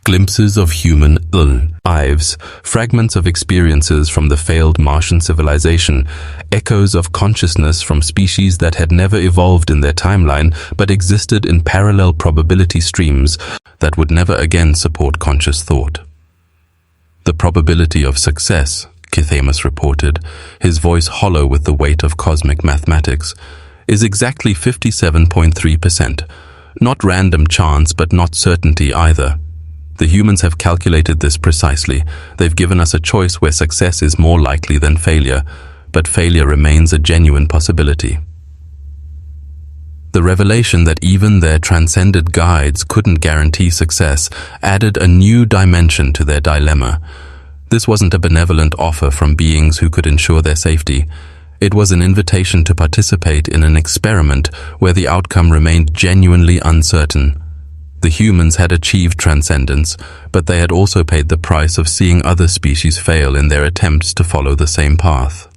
Glimpses of human lives, fragments of experiences from the failed Martian civilization, echoes of consciousness from species that had never evolved in their timeline but existed in parallel probability streams that would never again support conscious thought. The probability of success, Kithamus reported, his voice hollow with the weight of cosmic mathematics, is exactly 57.3%. Not random chance, but not certainty either. The humans have calculated this precisely. They've given us a choice where success is more likely than failure, but failure remains a genuine possibility. The revelation that even their transcended guides couldn't guarantee success added a new dimension to their dilemma. This wasn't a benevolent offer from beings who could ensure their safety. It was an invitation to participate in an experiment where the outcome remained genuinely uncertain. The humans had achieved transcendence, but they had also paid the price of seeing other species fail in their attempts to follow the same path.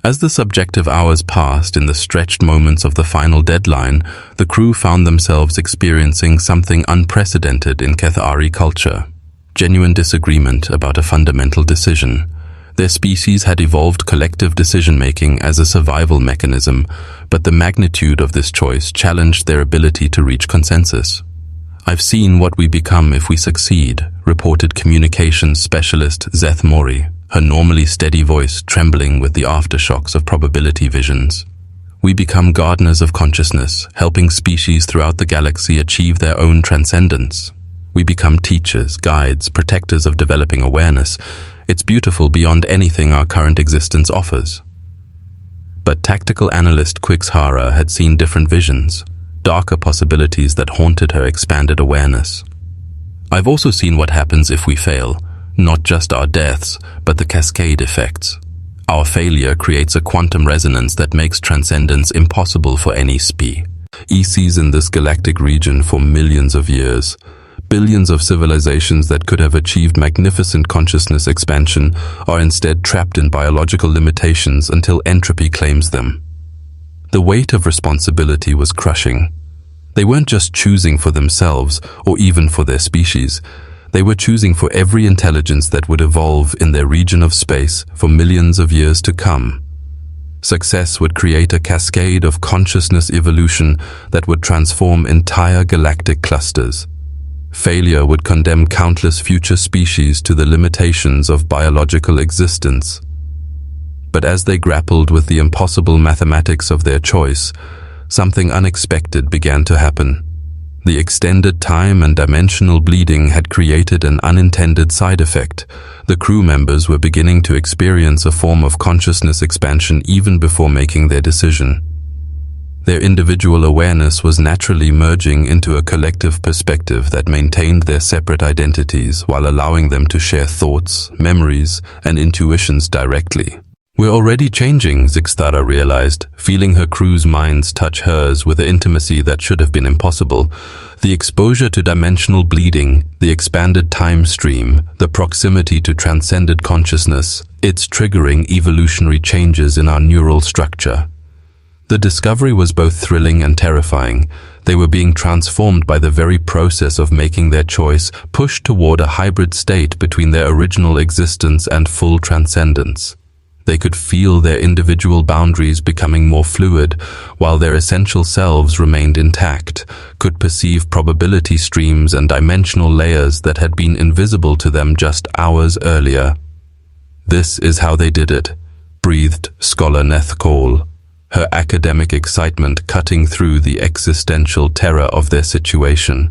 As the subjective hours passed in the stretched moments of the final deadline, the crew found themselves experiencing something unprecedented in Kethari culture. Genuine disagreement about a fundamental decision. Their species had evolved collective decision-making as a survival mechanism, but the magnitude of this choice challenged their ability to reach consensus. "I've seen what we become if we succeed," reported communications specialist Zeth Mori, her normally steady voice trembling with the aftershocks of probability visions. "We become gardeners of consciousness, helping species throughout the galaxy achieve their own transcendence. We become teachers, guides, protectors of developing awareness. It's beautiful beyond anything our current existence offers." But tactical analyst Quixhara had seen different visions, darker possibilities that haunted her expanded awareness. "I've also seen what happens if we fail, not just our deaths, but the cascade effects. Our failure creates a quantum resonance that makes transcendence impossible for any species in this galactic region for millions of years. Billions of civilizations that could have achieved magnificent consciousness expansion are instead trapped in biological limitations until entropy claims them." The weight of responsibility was crushing. They weren't just choosing for themselves or even for their species. They were choosing for every intelligence that would evolve in their region of space for millions of years to come. Success would create a cascade of consciousness evolution that would transform entire galactic clusters. Failure would condemn countless future species to the limitations of biological existence. But as they grappled with the impossible mathematics of their choice, something unexpected began to happen. The extended time and dimensional bleeding had created an unintended side effect. The crew members were beginning to experience a form of consciousness expansion even before making their decision. Their individual awareness was naturally merging into a collective perspective that maintained their separate identities while allowing them to share thoughts, memories, and intuitions directly. "We're already changing," Zixtara realized, feeling her crew's minds touch hers with an intimacy that should have been impossible. The exposure to dimensional bleeding, the expanded time stream, the proximity to transcended consciousness, it's triggering evolutionary changes in our neural structure. The discovery was both thrilling and terrifying. They were being transformed by the very process of making their choice, pushed toward a hybrid state between their original existence and full transcendence. They could feel their individual boundaries becoming more fluid, while their essential selves remained intact, could perceive probability streams and dimensional layers that had been invisible to them just hours earlier. "This is how they did it," breathed Scholar Neth Cole, her academic excitement cutting through the existential terror of their situation.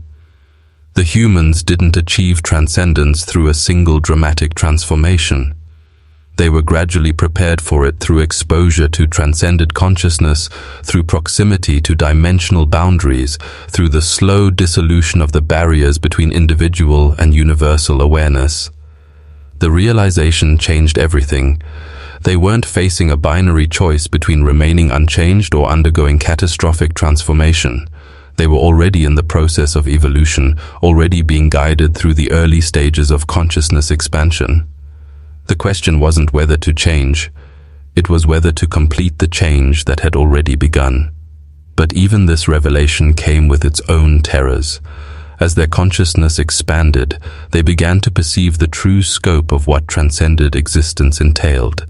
The humans didn't achieve transcendence through a single dramatic transformation. They were gradually prepared for it through exposure to transcended consciousness, through proximity to dimensional boundaries, through the slow dissolution of the barriers between individual and universal awareness. The realization changed everything. They weren't facing a binary choice between remaining unchanged or undergoing catastrophic transformation. They were already in the process of evolution, already being guided through the early stages of consciousness expansion. The question wasn't whether to change, it was whether to complete the change that had already begun. But even this revelation came with its own terrors. As their consciousness expanded, they began to perceive the true scope of what transcended existence entailed.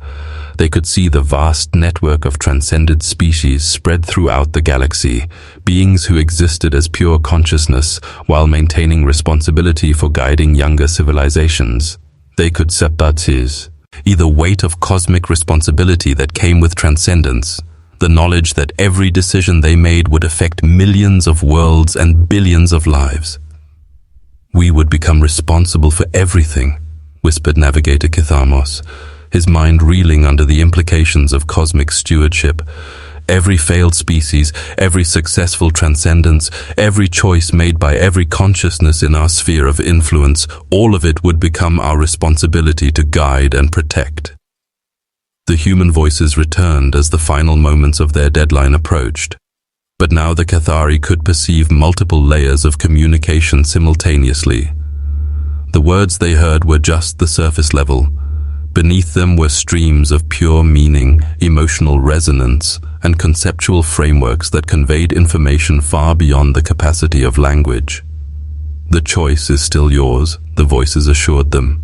They could see the vast network of transcended species spread throughout the galaxy, beings who existed as pure consciousness while maintaining responsibility for guiding younger civilizations. They could sympathize the weight of cosmic responsibility that came with transcendence, the knowledge that every decision they made would affect millions of worlds and billions of lives. "We would become responsible for everything," whispered Navigator Kithamos, his mind reeling under the implications of cosmic stewardship. Every failed species, every successful transcendence, every choice made by every consciousness in our sphere of influence, all of it would become our responsibility to guide and protect. The human voices returned as the final moments of their deadline approached. But now the Cathari could perceive multiple layers of communication simultaneously. The words they heard were just the surface level. Beneath them were streams of pure meaning, emotional resonance, and conceptual frameworks that conveyed information far beyond the capacity of language. "The choice is still yours," the voices assured them.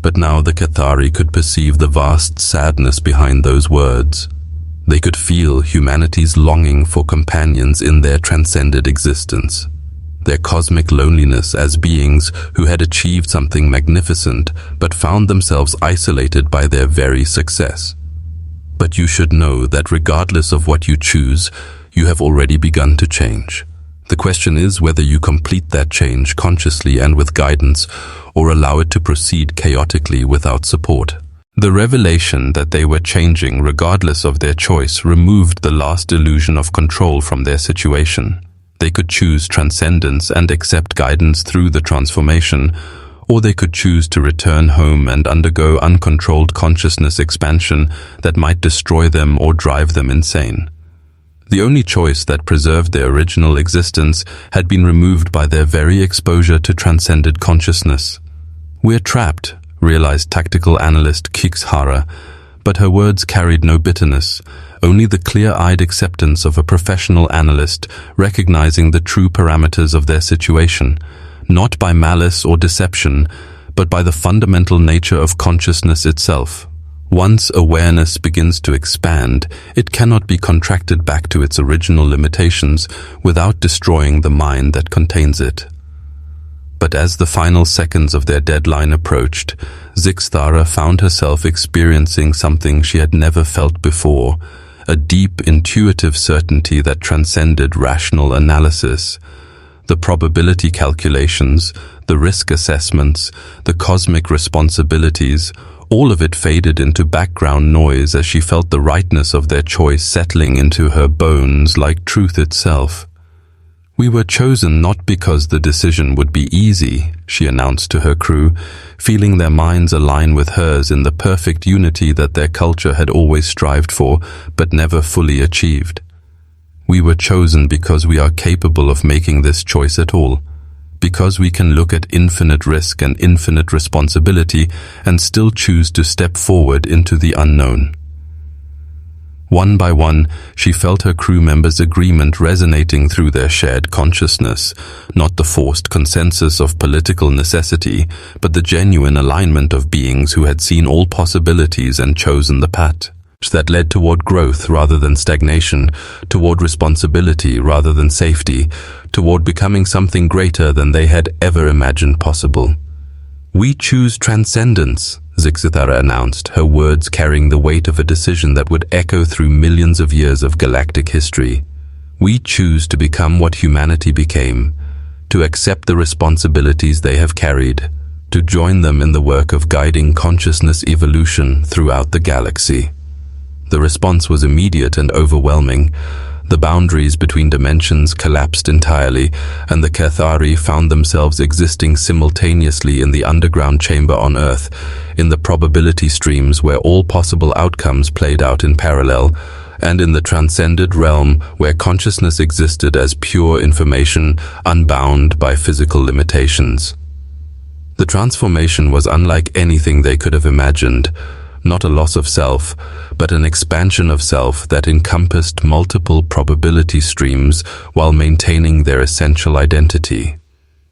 But now the Cathari could perceive the vast sadness behind those words. They could feel humanity's longing for companions in their transcended existence, their cosmic loneliness as beings who had achieved something magnificent but found themselves isolated by their very success. "But you should know that regardless of what you choose, you have already begun to change. The question is whether you complete that change consciously and with guidance, or allow it to proceed chaotically without support." The revelation that they were changing regardless of their choice removed the last illusion of control from their situation. They could choose transcendence and accept guidance through the transformation, or they could choose to return home and undergo uncontrolled consciousness expansion that might destroy them or drive them insane. The only choice that preserved their original existence had been removed by their very exposure to transcended consciousness. "We're trapped," realized tactical analyst Kixhara, but her words carried no bitterness, only the clear-eyed acceptance of a professional analyst recognizing the true parameters of their situation, not by malice or deception, but by the fundamental nature of consciousness itself. Once awareness begins to expand, it cannot be contracted back to its original limitations without destroying the mind that contains it. But as the final seconds of their deadline approached, Zixthara found herself experiencing something she had never felt before, a deep intuitive certainty that transcended rational analysis. The probability calculations, the risk assessments, the cosmic responsibilities, all of it faded into background noise as she felt the rightness of their choice settling into her bones like truth itself. "We were chosen not because the decision would be easy," she announced to her crew, feeling their minds align with hers in the perfect unity that their culture had always strived for but never fully achieved. "We were chosen because we are capable of making this choice at all, because we can look at infinite risk and infinite responsibility and still choose to step forward into the unknown." One by one, she felt her crew members' agreement resonating through their shared consciousness, not the forced consensus of political necessity, but the genuine alignment of beings who had seen all possibilities and chosen the path that led toward growth rather than stagnation, toward responsibility rather than safety, toward becoming something greater than they had ever imagined possible. "We choose transcendence," Zixthara announced, her words carrying the weight of a decision that would echo through millions of years of galactic history. "We choose to become what humanity became, to accept the responsibilities they have carried, to join them in the work of guiding consciousness evolution throughout the galaxy." The response was immediate and overwhelming. The boundaries between dimensions collapsed entirely, and the Cathari found themselves existing simultaneously in the underground chamber on Earth, in the probability streams where all possible outcomes played out in parallel, and in the transcended realm where consciousness existed as pure information, unbound by physical limitations. The transformation was unlike anything they could have imagined. Not a loss of self, but an expansion of self that encompassed multiple probability streams while maintaining their essential identity.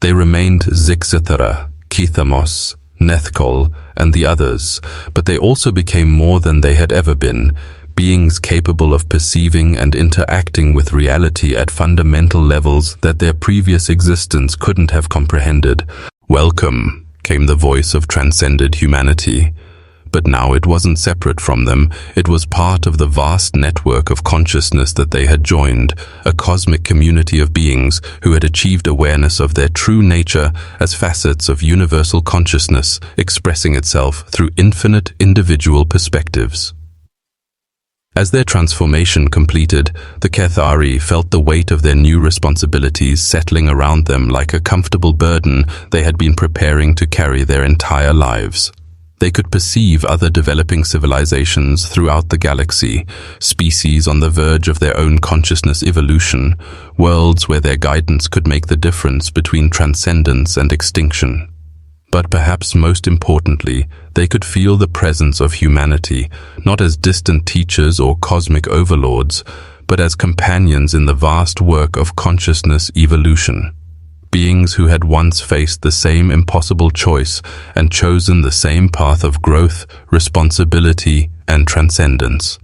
They remained Zixithara, Kithamos, Nethkol, and the others, but they also became more than they had ever been, beings capable of perceiving and interacting with reality at fundamental levels that their previous existence couldn't have comprehended. "Welcome," came the voice of transcended humanity. But now it wasn't separate from them, it was part of the vast network of consciousness that they had joined, a cosmic community of beings who had achieved awareness of their true nature as facets of universal consciousness, expressing itself through infinite individual perspectives. As their transformation completed, the Cathari felt the weight of their new responsibilities settling around them like a comfortable burden they had been preparing to carry their entire lives. They could perceive other developing civilizations throughout the galaxy, species on the verge of their own consciousness evolution, worlds where their guidance could make the difference between transcendence and extinction. But perhaps most importantly, they could feel the presence of humanity, not as distant teachers or cosmic overlords, but as companions in the vast work of consciousness evolution. Beings who had once faced the same impossible choice and chosen the same path of growth, responsibility, and transcendence.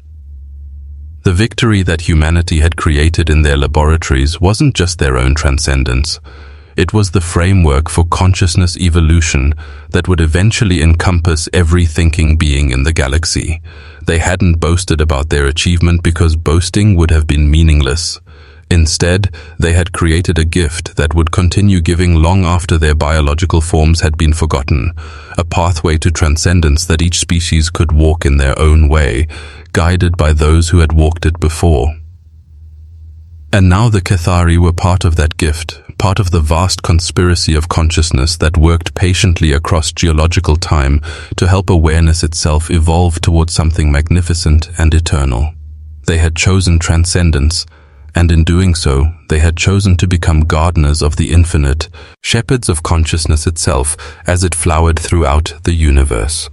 The victory that humanity had created in their laboratories wasn't just their own transcendence. It was the framework for consciousness evolution that would eventually encompass every thinking being in the galaxy. They hadn't boasted about their achievement because boasting would have been meaningless. Instead, they had created a gift that would continue giving long after their biological forms had been forgotten, a pathway to transcendence that each species could walk in their own way, guided by those who had walked it before. And now the Cathari were part of that gift, part of the vast conspiracy of consciousness that worked patiently across geological time to help awareness itself evolve towards something magnificent and eternal. They had chosen transcendence, and in doing so, they had chosen to become gardeners of the infinite, shepherds of consciousness itself as it flowered throughout the universe.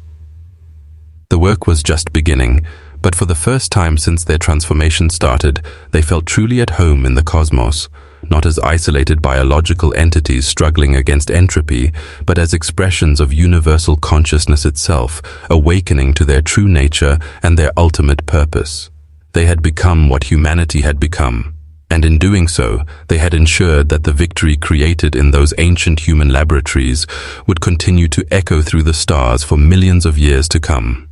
The work was just beginning, but for the first time since their transformation started, they felt truly at home in the cosmos, not as isolated biological entities struggling against entropy, but as expressions of universal consciousness itself, awakening to their true nature and their ultimate purpose. They had become what humanity had become, and in doing so, they had ensured that the victory created in those ancient human laboratories would continue to echo through the stars for millions of years to come.